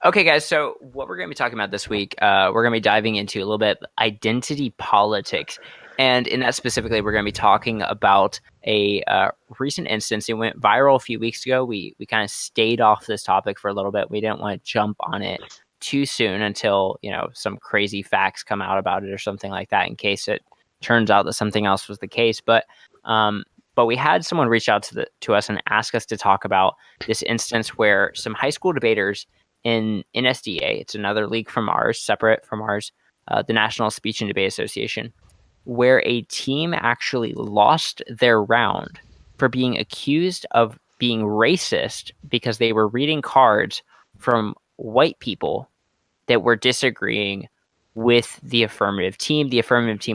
Okay, guys. So what we're going to be talking about this week, we're going to be diving into a little bit identity politics, and in that specifically, we're going to be talking about a recent instance. It went viral a few weeks ago. We kind of stayed off this topic for a little bit. We didn't want to jump on it too soon until some crazy facts come out about it or something like that. In case it turns out that something else was the case, um, but we had someone reach out to us and ask us to talk about this instance where some high school debaters in NSDA. It's another league from ours, separate from ours, the National Speech and Debate Association, where a team actually lost their round for being accused of being racist because they were reading cards from white people that were disagreeing with the affirmative team,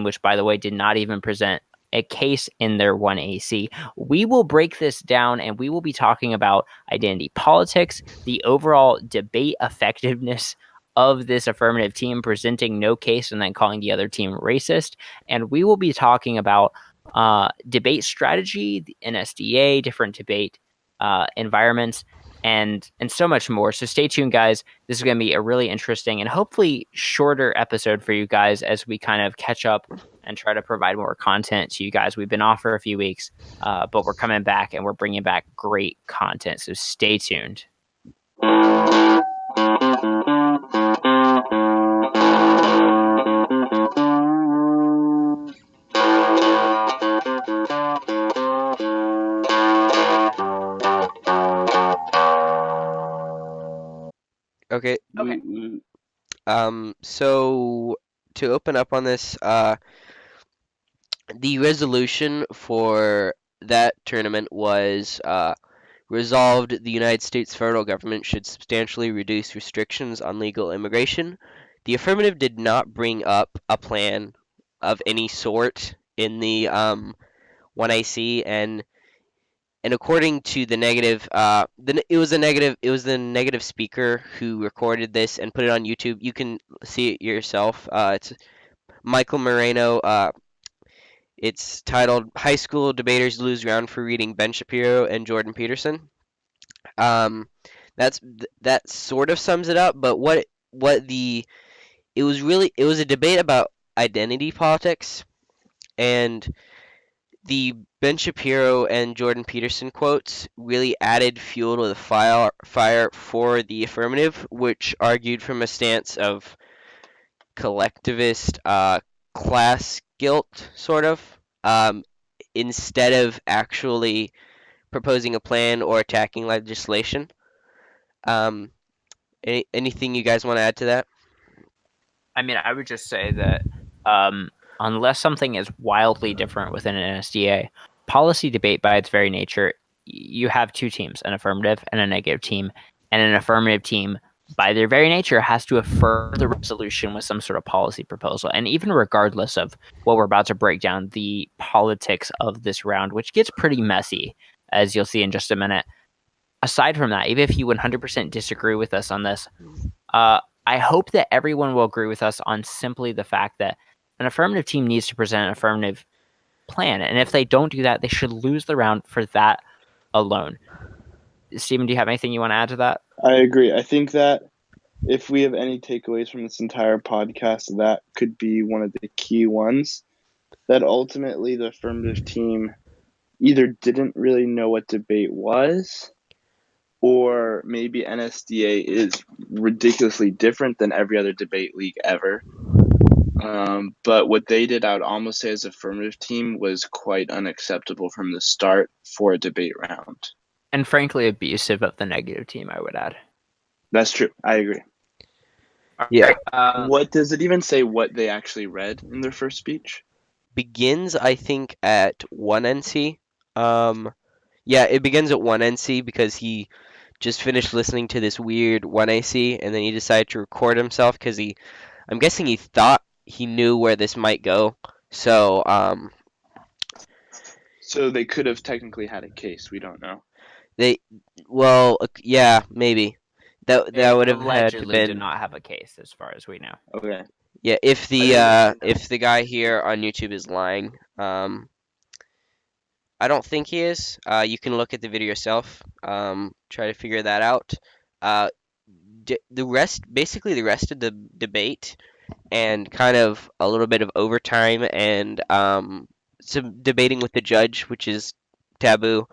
which, by the way, did not even present a case in their 1AC. We will break this down and we will be talking about identity politics, the overall debate effectiveness of this affirmative team presenting no case and then calling the other team racist. And we will be talking about debate strategy, the NSDA, different debate environments, and so much more. So stay tuned, guys. This is going to be a really interesting and hopefully shorter episode for you guys as we kind of catch up and try to provide more content to you guys. We've been off for a few weeks, but we're coming back and we're bringing back great content. So stay tuned. Okay. Okay. So to open up on this, the resolution for that tournament was resolved the United States federal government should substantially reduce restrictions on legal immigration. The affirmative did not bring up a plan of any sort in the 1AC, and according to the negative, it was the negative speaker who recorded this and put it on YouTube. You can see it yourself. It's Michael Moreno. It's titled "High School Debaters Lose Round for Reading Ben Shapiro and Jordan Peterson." Um, that sort of sums it up. But what the it was a debate about identity politics, and the Ben Shapiro and Jordan Peterson quotes really added fuel to the fire for the affirmative, which argued from a stance of collectivist class guilt, sort of, um, instead of actually proposing a plan or attacking legislation. Um, anything you guys want to add to that? I mean, I would just say that unless something is wildly different within an NSDA, policy debate by its very nature, you have two teams, an affirmative and a negative team. And an affirmative team, by their very nature, has to affirm the resolution with some sort of policy proposal. And even regardless of what we're about to break down, the politics of this round, which gets pretty messy, as you'll see in just a minute. Aside from that, even if you 100% disagree with us on this, I hope that everyone will agree with us on simply the fact that an affirmative team needs to present an affirmative plan. And if they don't do that, they should lose the round for that alone. Stephen, do you have anything you want to add to that? I agree. I think that if we have any takeaways from this entire podcast, that could be one of the key ones. That ultimately the affirmative team either didn't really know what debate was, or maybe NSDA is ridiculously different than every other debate league ever. But what they did, I would almost say, as affirmative team was quite unacceptable from the start for a debate round. And frankly, abusive of the negative team, I would add. That's true. I agree. Yeah. What does it even say what they actually read in their first speech? Begins, I think, at 1NC. Yeah, it begins at 1NC because he just finished listening to this weird 1AC, and then he decided to record himself because I'm guessing he thought he knew where this might go. So, So they could have technically had a case. We don't know. yeah, maybe. That They would have had to allegedly did been. not have a case, as far as we know. Okay. Yeah, I if the guy here on YouTube is lying, I don't think he is. You can look at the video yourself. Try to figure that out. Uh, the rest of the debate and kind of a little bit of overtime and some debating with the judge, which is taboo,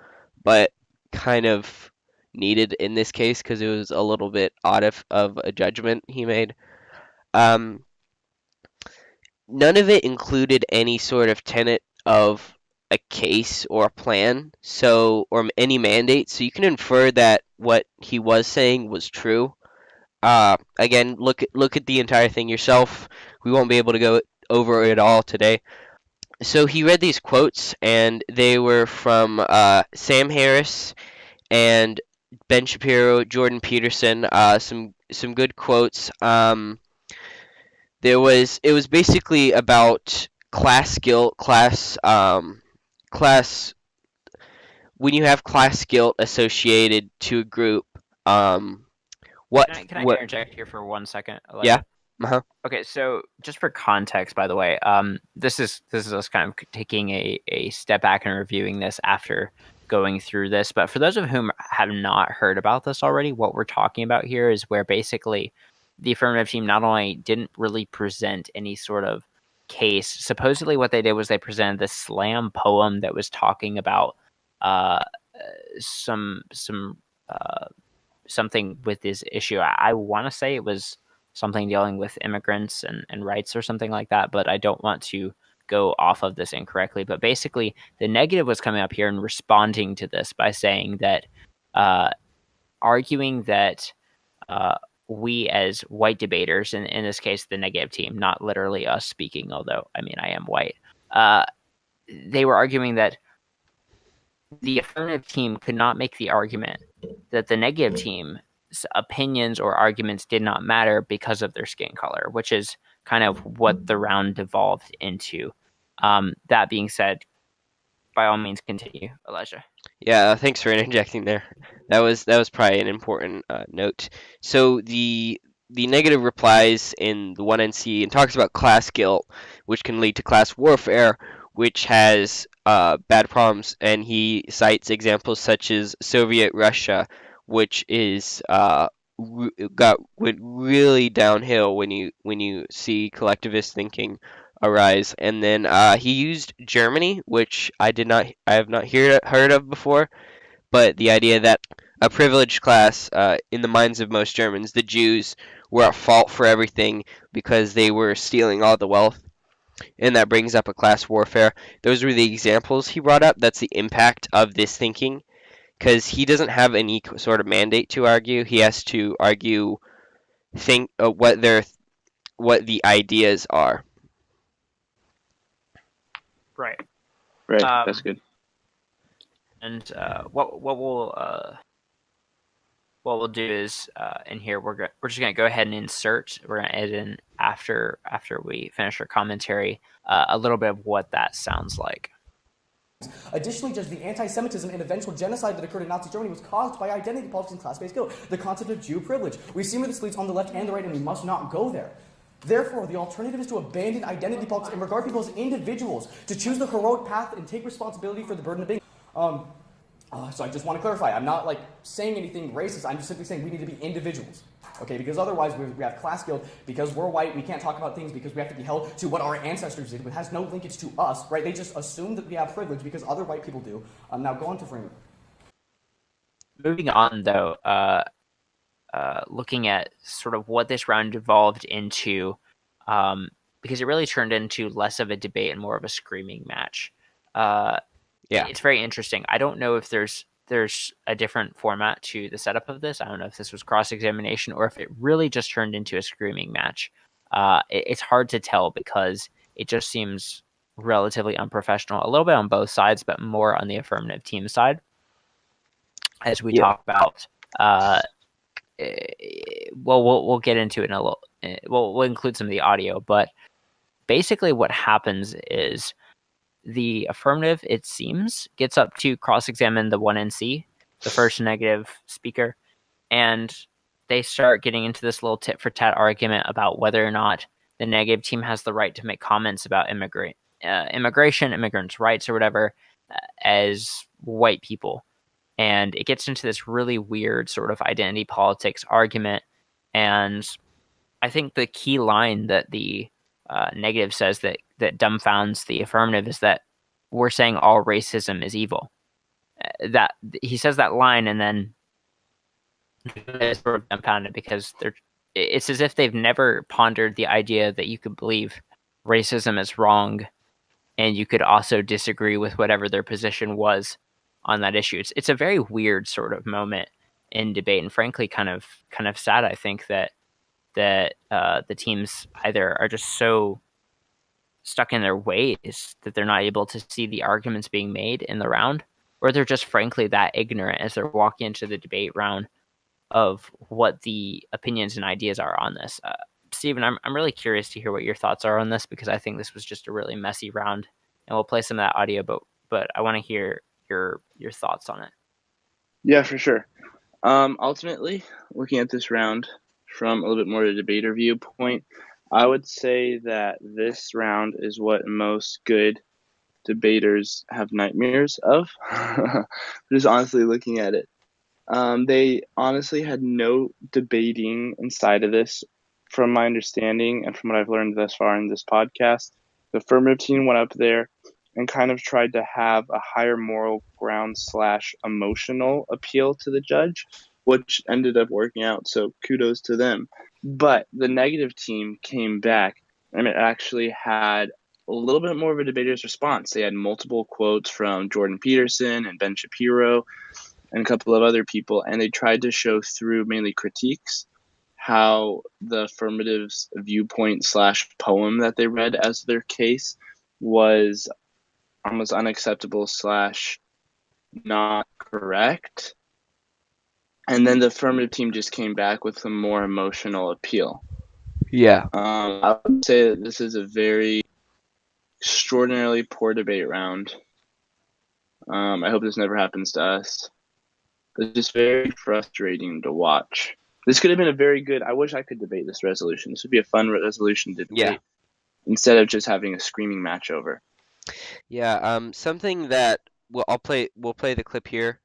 but kind of needed in this case because it was a little bit odd of a judgment he made. Um, None of it included any sort of tenet of a case or a plan, or any mandate. So you can infer that what he was saying was true. Again, look at the entire thing yourself. We won't be able to go over it all today. So he read these quotes, and they were from Sam Harris and Ben Shapiro, Jordan Peterson. Some good quotes. It was basically about class guilt, class when you have class guilt associated to a group. What Can I what interject here for 1 second, Elijah? Yeah. Uh-huh. Okay, so just for context, by the way, this is us kind of taking a step back and reviewing this after going through this. But for those of whom have not heard about this already, what we're talking about here is where basically the affirmative team not only didn't really present any sort of case. Supposedly, what they did was they presented this slam poem that was talking about uh, some something with this issue. I want to say it was something dealing with immigrants and rights or something like that, but I don't want to go off of this incorrectly. But basically, the negative was coming up here and responding to this by saying that, arguing that we as white debaters, and in this case, the negative team, not literally us speaking, although, I mean, I am white, they were arguing that the affirmative team could not make the argument that the negative team's opinions or arguments did not matter because of their skin color, which is kind of what the round devolved into. That being said, by all means, continue, Elijah. Yeah, thanks for interjecting there. That was probably an important note. So the negative replies in the 1NC and talks about class guilt, which can lead to class warfare, which has bad problems, and he cites examples such as Soviet Russia, which is went really downhill when you see collectivist thinking arise. And then he used Germany, which I have not heard of before, but the idea that a privileged class, in the minds of most Germans, the Jews, were at fault for everything because they were stealing all the wealth, and that brings up a class warfare. Those were the examples he brought up. That's the impact of this thinking, because he doesn't have any sort of mandate to argue. He has to argue what the ideas are. Right. That's good. And what we'll do is in here we're just gonna go ahead and insert. We're gonna add in after we finish our commentary a little bit of what that sounds like. Additionally, Judge, the anti-Semitism and eventual genocide that occurred in Nazi Germany was caused by identity politics and class-based guilt, the concept of Jew privilege. We've seen where this leads on the left and the right, and we must not go there. Therefore, the alternative is to abandon identity politics and regard people as individuals, to choose the heroic path and take responsibility for the burden of being. So I just want to clarify, I'm not saying anything racist, I'm just simply saying we need to be individuals. Okay, because otherwise we have class guilt. Because we're white, we can't talk about things because we have to be held to what our ancestors did, which has no linkage to us, right? They just assume that we have privilege because other white people do. Now go on to Freeman. Moving on, though, looking at sort of what this round devolved into, because it really turned into less of a debate and more of a screaming match. It's very interesting. I don't know if there's a different format to the setup of this. I don't know if this was cross-examination or if it really just turned into a screaming match. It's hard to tell because it just seems relatively unprofessional, a little bit on both sides, but more on the affirmative team side. As we talk about, we'll get into it in a little. We'll include some of the audio, but basically what happens is the affirmative, it seems, gets up to cross-examine the 1NC, the first negative speaker, and they start getting into this little tit-for-tat argument about whether or not the negative team has the right to make comments about immigration, immigrants' rights, or whatever, as white people. And it gets into this really weird sort of identity politics argument, And I think the key line that the negative says that dumbfounds the affirmative is that we're saying all racism is evil. That he says that line, and then it's sort of dumbfounded because it's as if they've never pondered the idea that you could believe racism is wrong, and you could also disagree with whatever their position was on that issue. It's a very weird sort of moment in debate, and frankly, kind of sad. I think that the teams either are just so stuck in their ways that they're not able to see the arguments being made in the round, or they're just frankly that ignorant as they're walking into the debate round of what the opinions and ideas are on this. Stephen, I'm really curious to hear what your thoughts are on this, because I think this was just a really messy round, and we'll play some of that audio, but I want to hear your thoughts on it. Yeah, for sure. Ultimately, looking at this round from a little bit more of a debater viewpoint, I would say that this round is what most good debaters have nightmares of. Just honestly looking at it. They honestly had no debating inside of this, from my understanding and from what I've learned thus far in this podcast. The affirmative team went up there and kind of tried to have a higher moral ground / emotional appeal to the judge, which ended up working out, so kudos to them. But the negative team came back, and it actually had a little bit more of a debater's response. They had multiple quotes from Jordan Peterson and Ben Shapiro and a couple of other people, and they tried to show through mainly critiques how the affirmative's viewpoint / poem that they read as their case was almost unacceptable / not correct. And then the affirmative team just came back with a more emotional appeal. Yeah. I would say that this is a very extraordinarily poor debate round. I hope this never happens to us. It's just very frustrating to watch. This could have been a very good. I wish I could debate this resolution. This would be a fun resolution to debate instead of just having a screaming match over. Yeah. Something that we'll play the clip here.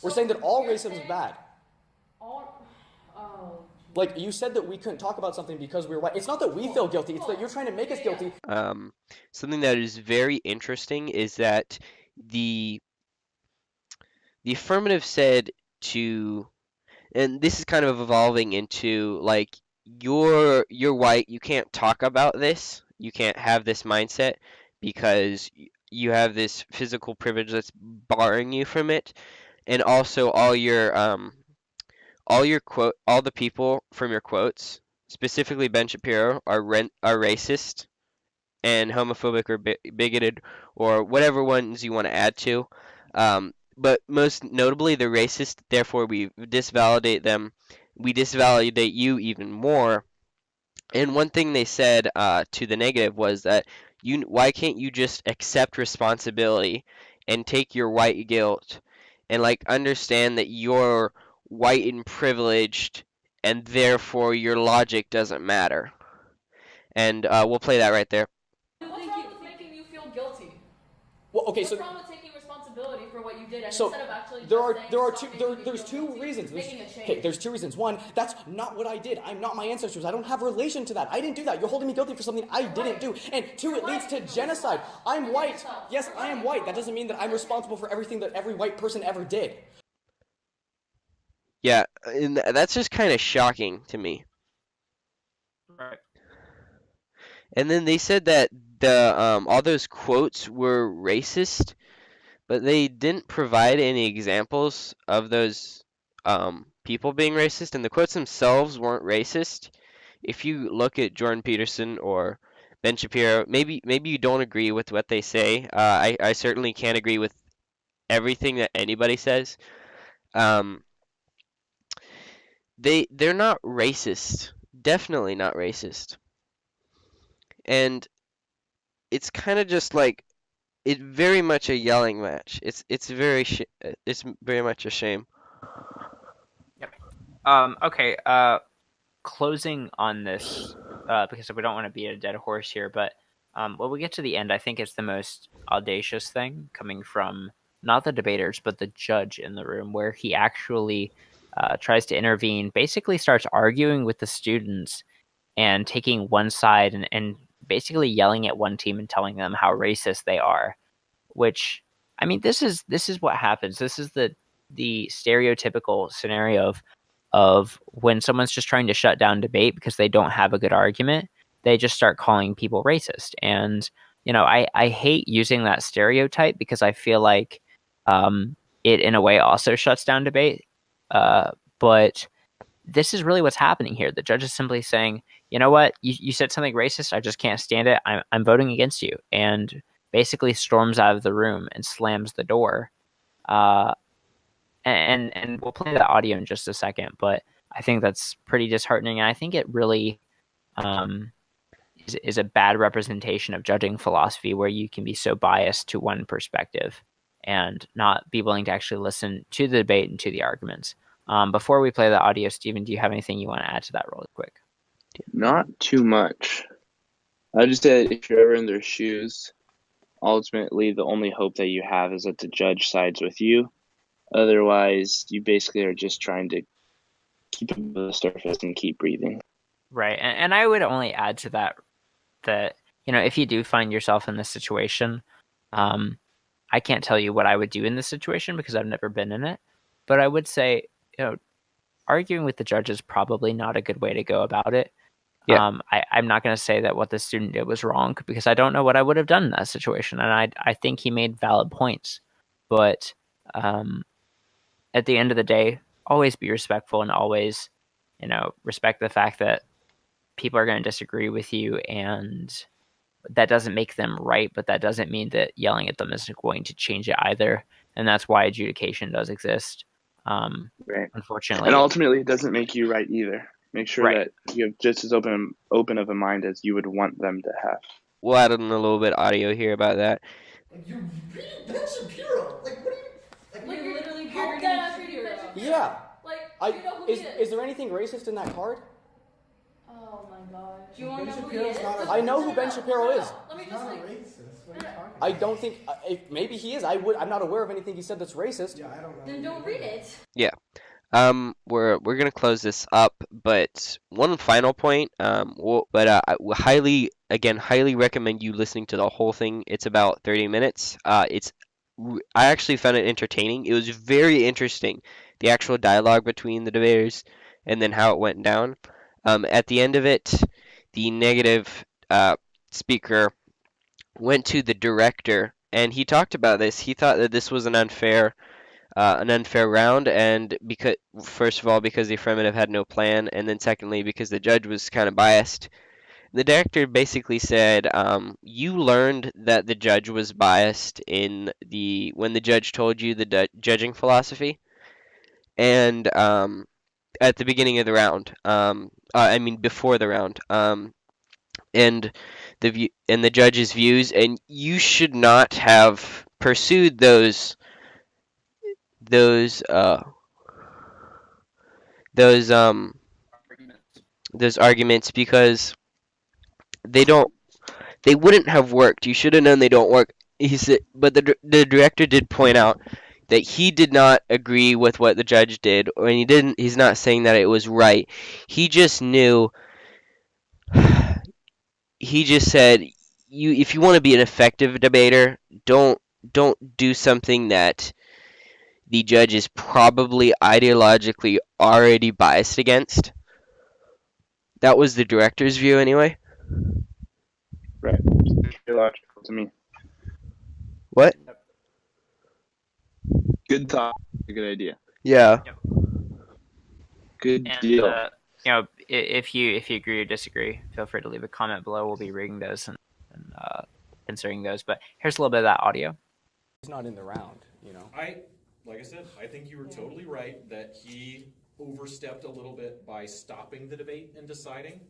We're saying that all racism is bad. Oh. Like, you said that we couldn't talk about something because we're white. It's not that we feel guilty. It's that you're trying to make us guilty. Something that is very interesting is that the affirmative said to, and this is kind of evolving into like, you're white, you can't talk about this, you can't have this mindset because you have this physical privilege that's barring you from it, and also all the people from your quotes, specifically Ben Shapiro, are racist and homophobic or bigoted or whatever ones you want to add to. But most notably, they're racist. Therefore, we disvalidate them. We disvalidate you even more. And one thing they said to the negative was that why can't you just accept responsibility and take your white guilt and like understand that you're white and privileged and therefore your logic doesn't matter. And we'll play that right there. What's wrong with making you feel guilty? Well, okay, What's so wrong with taking responsibility for what you did So, instead of actually there's two reasons. making a change? Okay, there's two reasons. One, that's not what I did. I'm not my ancestors. I don't have relation to that. I didn't do that. You're holding me guilty for something I didn't do. And two, it leads to genocide. I'm white. Yes, I am white. That doesn't mean that I'm responsible for everything that every white person ever did. Yeah, and that's just kind of shocking to me. Right. And then they said that the all those quotes were racist, but they didn't provide any examples of those people being racist, and the quotes themselves weren't racist. If you look at Jordan Peterson or Ben Shapiro, maybe you don't agree with what they say. I certainly can't agree with everything that anybody says. They're not racist. Definitely not racist. And it's kind of just like it's very much a yelling match. It's very much a shame. Yep. Okay. Closing on this, because we don't want to beat a dead horse here, but when we get to the end, I think it's the most audacious thing coming from not the debaters, but the judge in the room, where he actually tries to intervene, basically starts arguing with the students and taking one side and basically yelling at one team and telling them how racist they are. Which, I mean, this is what happens. This is the stereotypical scenario of when someone's just trying to shut down debate because they don't have a good argument, they just start calling people racist. And I hate using that stereotype because I feel like it in a way also shuts down debate. But this is really what's happening here. The judge is simply saying, you know what, you said something racist. I just can't stand it. I'm voting against you, and basically storms out of the room and slams the door. And we'll play the audio in just a second, but I think that's pretty disheartening, and I think it really is a bad representation of judging philosophy, where you can be so biased to one perspective and not be willing to actually listen to the debate and to the arguments. Before we play the audio, Stephen, do you have anything you want to add to that really quick? Not too much. I just said if you're ever in their shoes, ultimately the only hope that you have is that the judge sides with you. Otherwise, you basically are just trying to keep above the surface and keep breathing. Right, and I would only add to that if you do find yourself in this situation, I can't tell you what I would do in this situation because I've never been in it, but I would say, arguing with the judge is probably not a good way to go about it. Yeah. I'm not going to say that what the student did was wrong because I don't know what I would have done in that situation, and I think he made valid points. But at the end of the day, always be respectful and always, respect the fact that people are going to disagree with you, and that doesn't make them right, but that doesn't mean that yelling at them isn't going to change it either. And that's why adjudication does exist. Right. Unfortunately. And ultimately, it doesn't make you right either. Make sure that you have just as open of a mind as you would want them to have. We'll add in a little bit of audio here about that. Like, you're reading Ben Shapiro. Like, what are you? Like, you're literally how reading that- Ben Shapiro. Yeah. Like, you know who he Is there anything racist in that card? Oh my god. Do you want to know who he Shapiro's is? not a- I know who Ben Shapiro is. Let me He's just not a like. racist. What are you talking I about? don't think. Maybe he is. I'm not aware of anything he said that's racist. Yeah, I don't know. Then don't read it. We're gonna close this up, but one final point. I will highly recommend you listening to the whole thing. It's about 30 minutes. I actually found it entertaining. It was very interesting, the actual dialogue between the debaters, and then how it went down. At the end of it, the negative speaker went to the director, and he talked about this. He thought that this was an unfair round, and because first of all because the affirmative had no plan, and then secondly because the judge was kind of biased. The director basically said, you learned that the judge was biased when the judge told you the judging philosophy, and at the beginning of the round, before the round, and the judge's views, and you should not have pursued those arguments because they wouldn't have worked. You should have known they don't work. He said, but the director did point out that he did not agree with what the judge did, or he's not saying that it was right. He just knew. He just said, if you want to be an effective debater, don't do something that the judge is probably ideologically already biased against. That was the director's view anyway. Right. Very logical to me. What? Good thought. A good idea. Yeah. Good And deal. if you agree or disagree, feel free to leave a comment below. We'll be reading those and considering those. But here's a little bit of that audio. He's not in the round, Like I said, I think you were totally right that he overstepped a little bit by stopping the debate and deciding.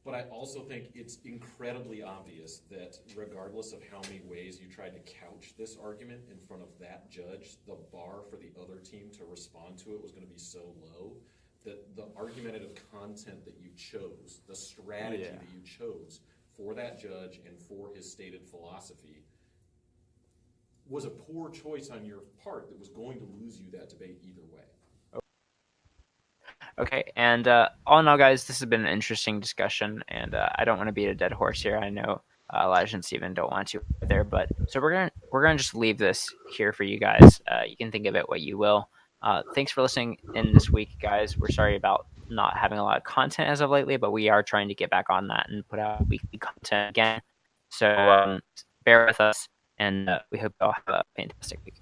But I also think it's incredibly obvious that regardless of how many ways you tried to couch this argument in front of that judge, the bar for the other team to respond to it was going to be so low that the argumentative content that you chose, the strategy that you chose for that judge and for his stated philosophy was a poor choice on your part that was going to lose you that debate either way. Okay, and all in all, guys, this has been an interesting discussion, and I don't want to beat a dead horse here. I know Elijah and Steven don't want to either, but so we're gonna just leave this here for you guys. You can think of it what you will. Thanks for listening in this week, guys. We're sorry about not having a lot of content as of lately, but we are trying to get back on that and put out weekly content again. So bear with us, and we hope you all have a fantastic week.